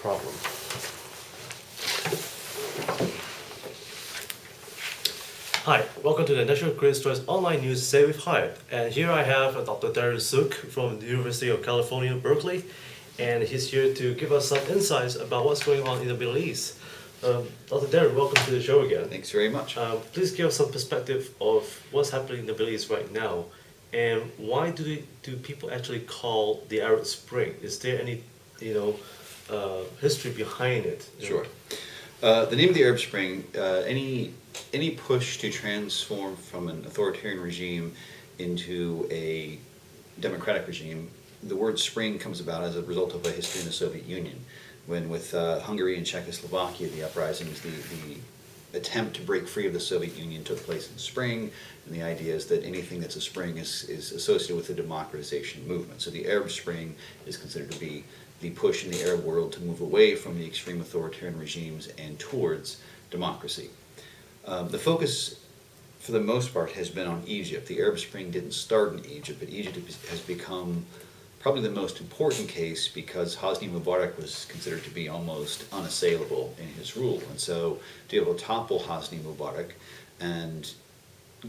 problem. Hi, welcome to the National Critics' Choice Online News Say with Hyatt. And here I have Dr. Darius Zook from the University of California, Berkeley. And he's here to give us some insights about what's going on in the Middle East. Dr. Darius, welcome to the show again. Thanks very much. Please give us some perspective of what's happening in the Middle East right now. And why do people actually call the Arab Spring? Is there any, history behind it? Sure. The name of the Arab Spring, any push to transform from an authoritarian regime into a democratic regime, the word spring comes about as a result of a history in the Soviet Union, when with Hungary and Czechoslovakia, the uprisings, the attempt to break free of the Soviet Union took place in spring, and the idea is that anything that's a spring is associated with the democratization movement. So the Arab Spring is considered to be the push in the Arab world to move away from the extreme authoritarian regimes and towards democracy. The focus, for the most part, has been on Egypt. The Arab Spring didn't start in Egypt, but Egypt has become probably the most important case because Hosni Mubarak was considered to be almost unassailable in his rule. And so to be able to topple Hosni Mubarak, and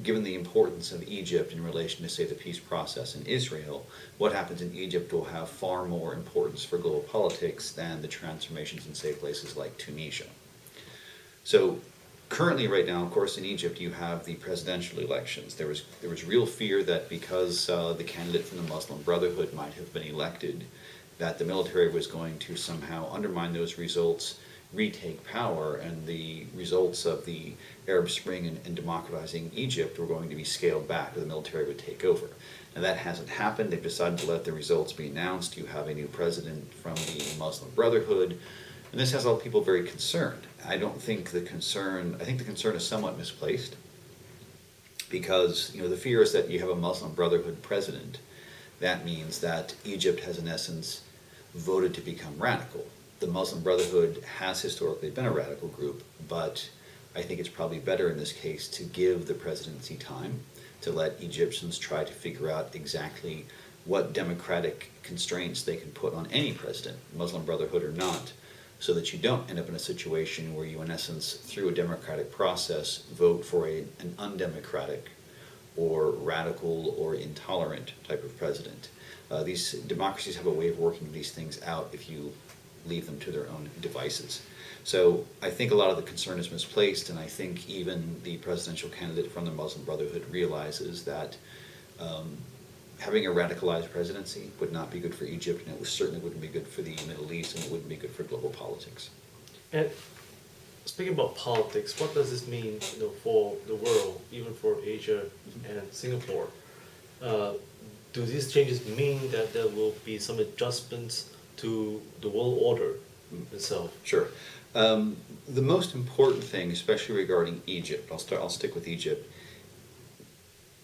given the importance of Egypt in relation to, say, the peace process in Israel, what happens in Egypt will have far more importance for global politics than the transformations in, say, places like Tunisia. So currently, right now, of course, in Egypt, you have the presidential elections. There was real fear that because the candidate from the Muslim Brotherhood might have been elected, that the military was going to somehow undermine those results, retake power, and the results of the Arab Spring and democratizing Egypt were going to be scaled back, or the military would take over. Now that hasn't happened. They've decided to let the results be announced. You have a new president from the Muslim Brotherhood, and this has all people very concerned. I think the concern is somewhat misplaced, because the fear is that you have a Muslim Brotherhood president. That means that Egypt has in essence voted to become radical. The Muslim Brotherhood has historically been a radical group, but I think it's probably better in this case to give the presidency time to let Egyptians try to figure out exactly what democratic constraints they can put on any president, Muslim Brotherhood or not, so that you don't end up in a situation where you, in essence, through a democratic process, vote for an undemocratic or radical or intolerant type of president. These democracies have a way of working these things out if you leave them to their own devices. So I think a lot of the concern is misplaced, and I think even the presidential candidate from the Muslim Brotherhood realizes that having a radicalized presidency would not be good for Egypt, and it certainly wouldn't be good for the Middle East, and it wouldn't be good for global politics. And speaking about politics, what does this mean for the world, even for Asia and Singapore? Do these changes mean that there will be some adjustments to the world order itself? Sure. The most important thing, especially regarding Egypt, I'll stick with Egypt.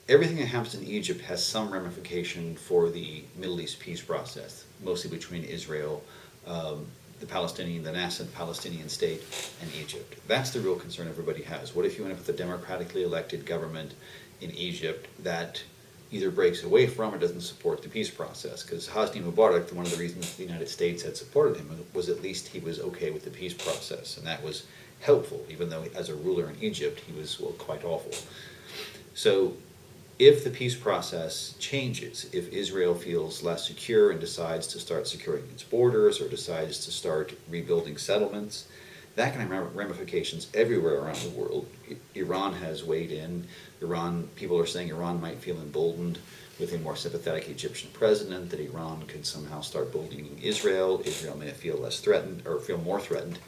Everything that happens in Egypt has some ramification for the Middle East peace process, mostly between Israel, the nascent Palestinian state, and Egypt. That's the real concern everybody has. What if you end up with a democratically elected government in Egypt that either breaks away from or doesn't support the peace process? Because Hosni Mubarak, one of the reasons the United States had supported him was at least he was okay with the peace process, and that was helpful, even though as a ruler in Egypt he was quite awful. So if the peace process changes, if Israel feels less secure and decides to start securing its borders or decides to start rebuilding settlements, that can have ramifications everywhere around the world. Iran has weighed in. People are saying Iran might feel emboldened with a more sympathetic Egyptian president, that Iran could somehow start bullying Israel. Israel may feel less threatened or feel more threatened.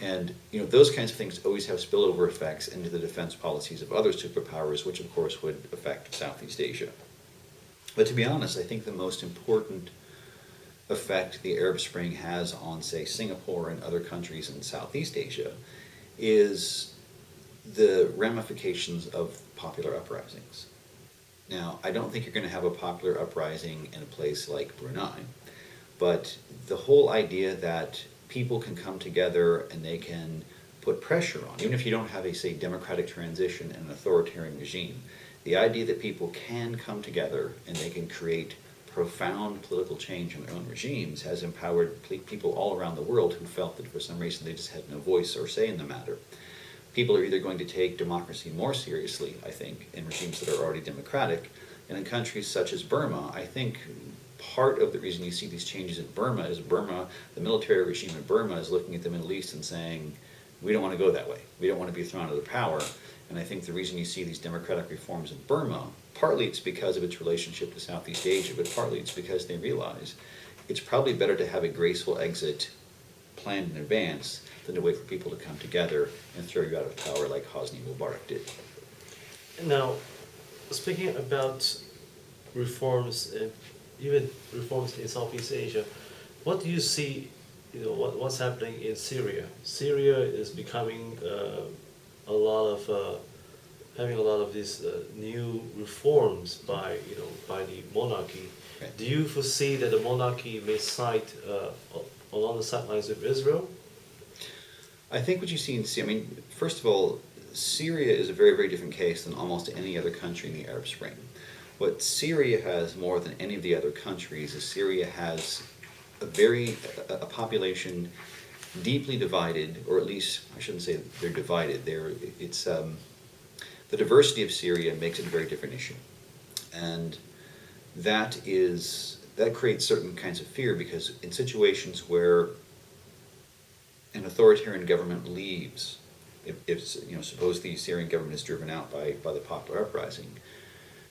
And those kinds of things always have spillover effects into the defense policies of other superpowers, which of course would affect Southeast Asia. But to be honest, I think the most important effect the Arab Spring has on, say, Singapore and other countries in Southeast Asia is the ramifications of popular uprisings. Now, I don't think you're going to have a popular uprising in a place like Brunei, but the whole idea that people can come together and they can put pressure on, even if you don't have a, say, democratic transition in an authoritarian regime, the idea that people can come together and they can create profound political change in their own regimes has empowered people all around the world who felt that for some reason they just had no voice or say in the matter. People are either going to take democracy more seriously, I think, in regimes that are already democratic, and in countries such as Burma, I think part of the reason you see these changes in Burma is the military regime in Burma is looking at the Middle East and saying, we don't want to go that way. We don't want to be thrown out of power. And I think the reason you see these democratic reforms in Burma, partly it's because of its relationship to Southeast Asia, but partly it's because they realize it's probably better to have a graceful exit planned in advance than to wait for people to come together and throw you out of power like Hosni Mubarak did. Now, speaking about reforms, even reforms in Southeast Asia, what do you see? What's happening in Syria? Syria is becoming having a lot of these new reforms by the monarchy. Right. Do you foresee that the monarchy may side along the sidelines of Israel? I think what you see in Syria, first of all, Syria is a very, very different case than almost any other country in the Arab Spring. What Syria has more than any of the other countries is Syria has a population deeply divided, or at least I shouldn't say they're divided. The diversity of Syria makes it a very different issue, and that creates certain kinds of fear, because in situations where an authoritarian government leaves, if suppose the Syrian government is driven out by the popular uprising,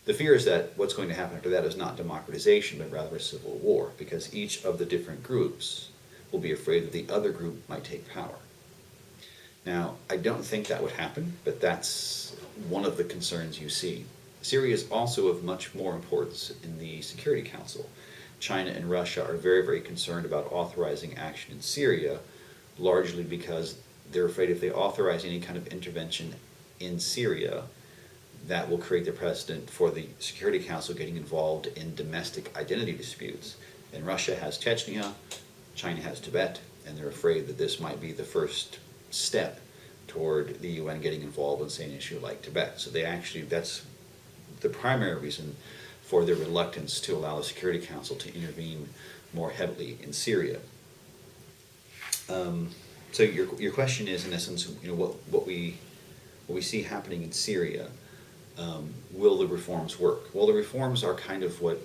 the fear is that what's going to happen after that is not democratization, but rather a civil war, because each of the different groups will be afraid that the other group might take power. Now, I don't think that would happen, but that's one of the concerns you see. Syria is also of much more importance in the Security Council. China and Russia are very, very concerned about authorizing action in Syria, largely because they're afraid if they authorize any kind of intervention in Syria, that will create the precedent for the Security Council getting involved in domestic identity disputes. And Russia has Chechnya, China has Tibet, and they're afraid that this might be the first step toward the UN getting involved in, say, an issue like Tibet. So that's the primary reason for their reluctance to allow the Security Council to intervene more heavily in Syria. So your question is, in essence, what we see happening in Syria. Will the reforms work? Well, the reforms are kind of what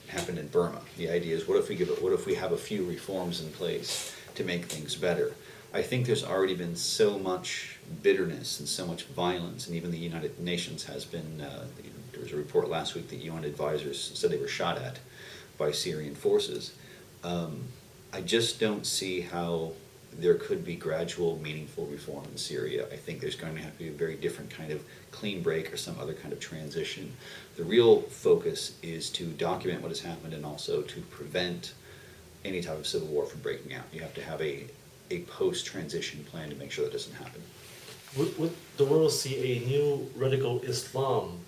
happened in Burma. The idea is, what if we have a few reforms in place to make things better? I think there's already been so much bitterness and so much violence, and even the United Nations has been. There was a report last week that UN advisors said they were shot at by Syrian forces. I just don't see how there could be gradual, meaningful reform in Syria. I think there's going to have to be a very different kind of clean break or some other kind of transition. The real focus is to document what has happened and also to prevent any type of civil war from breaking out. You have to have a post-transition plan to make sure that doesn't happen. Would the world see a new radical Islam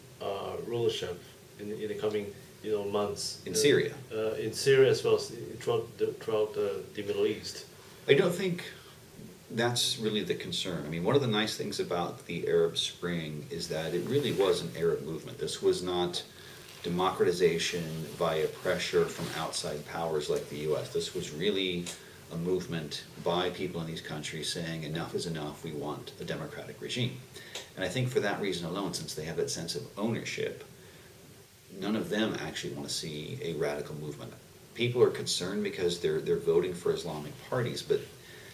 rulership in the coming months? In Syria? In Syria as well as throughout the Middle East. I don't think that's really the concern. One of the nice things about the Arab Spring is that it really was an Arab movement. This was not democratization via pressure from outside powers like the US. This was really a movement by people in these countries saying enough is enough, we want a democratic regime. And I think for that reason alone, since they have that sense of ownership, none of them actually want to see a radical movement. People are concerned because they're voting for Islamic parties, but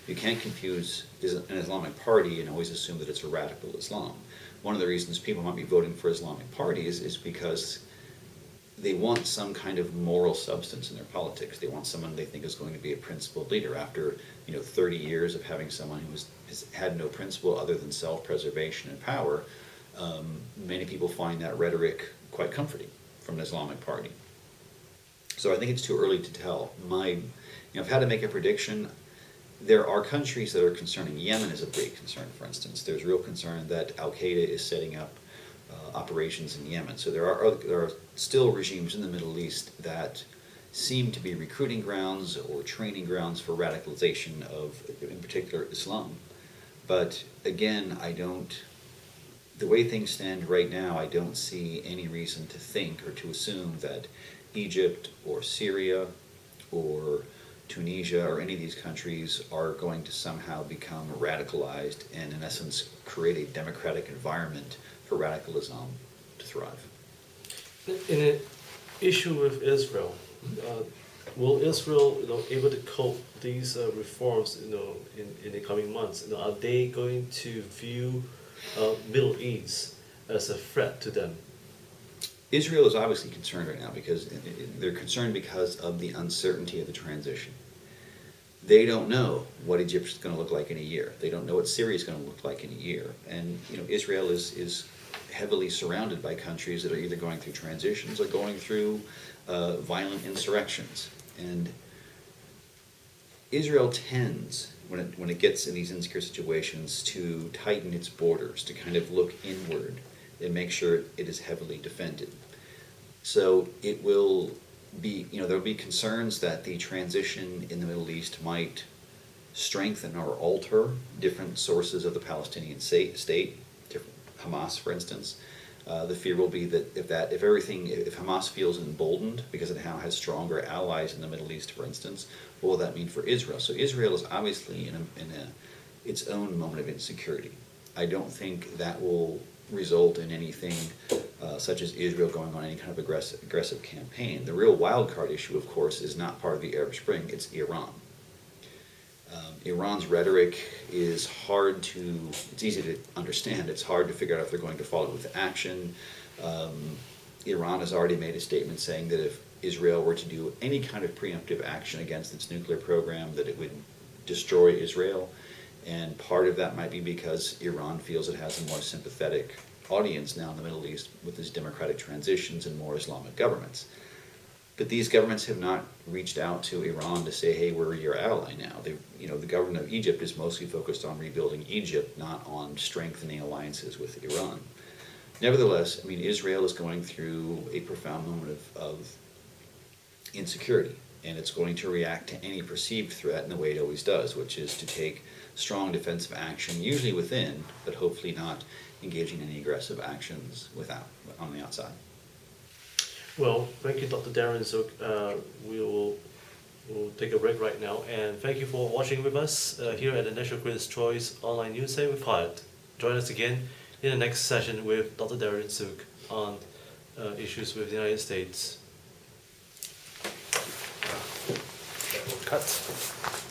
you can't confuse an Islamic party and always assume that it's a radical Islam. One of the reasons people might be voting for Islamic parties is because they want some kind of moral substance in their politics. They want someone they think is going to be a principled leader. After 30 years of having someone who has had no principle other than self-preservation and power, many people find that rhetoric quite comforting from an Islamic party. So I think it's too early to tell. I've had to make a prediction. There are countries that are concerning. Yemen is a big concern, for instance. There's real concern that Al-Qaeda is setting up operations in Yemen. So there are still regimes in the Middle East that seem to be recruiting grounds or training grounds for radicalization of, in particular, Islam. But again, the way things stand right now, I don't see any reason to think or to assume that Egypt or Syria or Tunisia or any of these countries are going to somehow become radicalized and in essence create a democratic environment for radical Islam to thrive. In an issue with Israel, will Israel, able to cope these reforms, in the coming months? Are they going to view Middle East as a threat to them? Israel is obviously concerned right now because they're concerned because of the uncertainty of the transition. They don't know what Egypt is going to look like in a year. They don't know what Syria is going to look like in a year. And Israel is heavily surrounded by countries that are either going through transitions or going through violent insurrections. And Israel tends, when it gets in these insecure situations, to tighten its borders, to kind of look inward and make sure it is heavily defended. So it will be, there will be concerns that the transition in the Middle East might strengthen or alter different sources of the Palestinian state, different Hamas, for instance. The fear will be that if Hamas feels emboldened because it now has stronger allies in the Middle East, for instance, what will that mean for Israel? So Israel is obviously in its own moment of insecurity. I don't think that will result in anything such as Israel going on any kind of aggressive campaign. The real wild card issue, of course, is not part of the Arab Spring, it's Iran. Iran's rhetoric is it's easy to understand, it's hard to figure out if they're going to follow it with action. Iran has already made a statement saying that if Israel were to do any kind of preemptive action against its nuclear program, that it would destroy Israel. And part of that might be because Iran feels it has a more sympathetic audience now in the Middle East with these democratic transitions and more Islamic governments. But these governments have not reached out to Iran to say, hey, we're your ally now. The government of Egypt is mostly focused on rebuilding Egypt, not on strengthening alliances with Iran. Nevertheless, Israel is going through a profound moment of insecurity, and it's going to react to any perceived threat in the way it always does, which is to take strong defensive action, usually within, but hopefully not engaging in any aggressive actions on the outside. Well, thank you, Dr. Darren Zook. We'll take a break right now, and thank you for watching with us here at the National Critics' Choice Online News with Hyatt. Join us again in the next session with Dr. Darren Zook on issues with the United States. Cut.